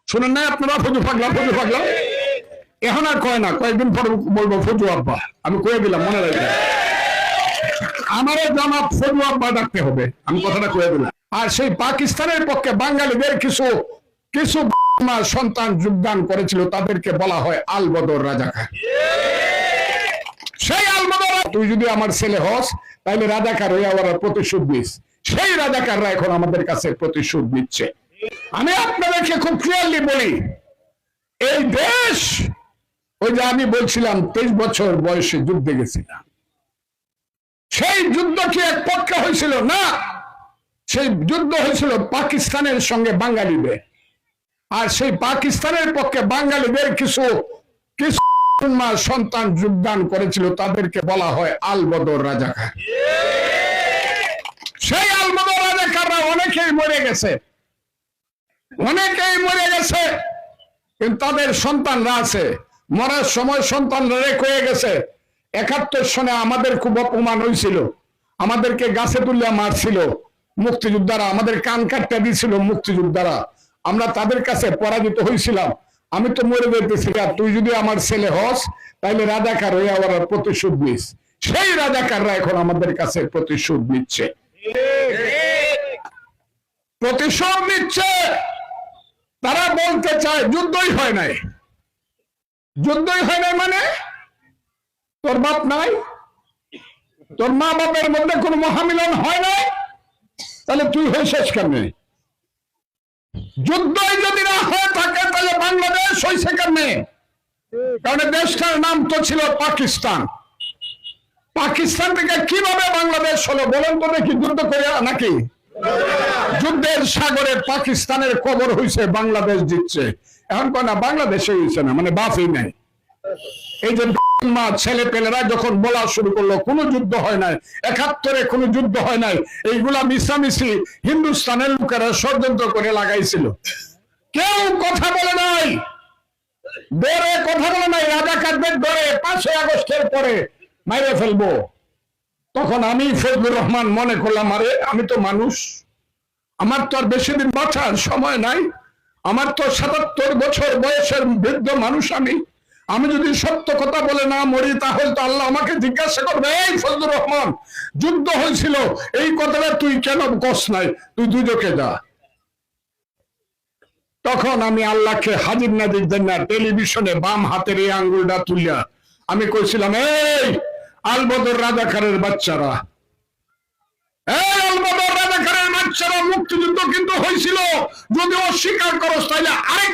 শুনেন নাই আপনারা? ফজু পাগলা, ফজু পাগলা। এখন আর কয় না, কয়েকদিন পর বলবো ফজু আব্বা। আমি কয়ে দিলাম, মনে রাখবেন, আমারে জনাব ফজু আব্বা ডাকতে হবে, আমি কথাটা কয়ে দিলাম। আর সেই পাকিস্তানের পক্ষে বাঙালিদের কিছু কিছু সন্তান যোগদান করেছিল, তাদেরকে বলা হয় আল বদর রাজাকার। সেই আল বদর, তুই যদি আমার ছেলে হস তাহলে রাজাকার হয়ে আবার প্রতিশোধ নিস। সেই রাজাকাররা এখন আমাদের কাছে প্রতিশোধ নিচ্ছে। আমি আপনাদেরকে খুব ক্লিয়ারলি বলি, এই দেশ, ওই যে আমি বলছিলাম 23 বছর বয়সে যুদ্ধে গেছিলাম, সেই যুদ্ধ কি এক পক্ষে হয়েছিল? না, সেই যুদ্ধ হয়েছিল পাকিস্তানের সঙ্গে বাঙালিদের। আর সেই পাকিস্তানের পক্ষে বাঙালিদের কিছু কিছু সন্তান যোগদান করেছিল, তাদেরকে বলা হয় আল বদর রাজাকার। সেই আল বদর রাজাকাররা অনেকেই মরে গেছে, অনেকেই মরে গেছে, কিন্তু তাদের সন্তানরা আছে। মরার সময় সন্তানরা রেখে গেছে। 71 সনে আমাদের খুব অপমান হয়েছিল, আমাদেরকে গাছে তুলিয়া মারছিল মুক্তিযোদ্ধারা, আমাদের কান কাটটা দিয়েছিল মুক্তিযোদ্ধারা, আমরা তাদের কাছে পরাজিত হয়েছিলাম। আমি তো মরে যেতেছি, তুই যদি আমার ছেলে হস তাহলে রাজাকার হয়ে আবার প্রতিশোধ নিস। সেই রাজাকাররা এখন আমাদের কাছে প্রতিশোধ নিচ্ছে, প্রতিশোধ নিচ্ছে। তারা বলতে চায় যুদ্ধই হয় নাই। যুদ্ধই হয় নাই মানে তোর বাপ নাই, তোর মা বাপের মধ্যে কোন মহামিলন হয় নাই, তাহলে তুই হয়েছিস কেমনে? যুদ্ধই যদি না হয়ে থাকে তাহলে বাংলাদেশ হয়েছে কেমনে? কারণ দেশটার নাম তো ছিল পাকিস্তান। পাকিস্তান থেকে কিভাবে বাংলাদেশ হলো বলেন তো দেখি? যুদ্ধ করে নাকি? যুদ্ধের সাগরে পাকিস্তানের কবর হয়েছে, বাংলাদেশ জিতছে। এখন কয় না বাংলাদেশে হয়েছে না, মানে বাপই নাই। এই যে ছেলে পেলেরা যখন বলা শুরু করলো কোনো যুদ্ধ হয় নাই, 71-এ কোনো যুদ্ধ হয় নাই, এইগুলা মিশামিশি হিন্দুস্তানের লোকেরা ষড়যন্ত্র করে লাগাইছিল। কেউ কথা বলে নাই, ডরে কথা বলে নাই। রাজাকারদের ডরে 5ই আগস্টের পরে মাইরে ফেলবো। তখন আমি ফজলুর রহমান মনে করলাম, আরে আমি তো মানুষ, আমার তো আর বেশি দিন বাঁচার সময় নাই, আমার তো 77 বছর বয়সের বৃদ্ধ মানুষ। আমি যদি সত্য কথা বলে না মরি তাহলে তো আল্লাহ আমাকে জিজ্ঞাসা করবে, এই ফজলুর রহমান যুদ্ধ হয়েছিল, এই কথাটা তুই কেন কস নাই, তুই দুজকে যা। তখন আমি আল্লাহকে হাজির নাজির দেন না, টেলিভিশনে বাম হাতের এই আঙ্গুলটা তুলিয়া আমি কইছিলাম, এই আল বদর রাজাকারের বাচ্চারা, এই আল বদর রাজাকারের বাচ্চারা, মুক্তিযুদ্ধ কিন্তু হয়েছিল, যদি অস্বীকার করস তাহলে আরেক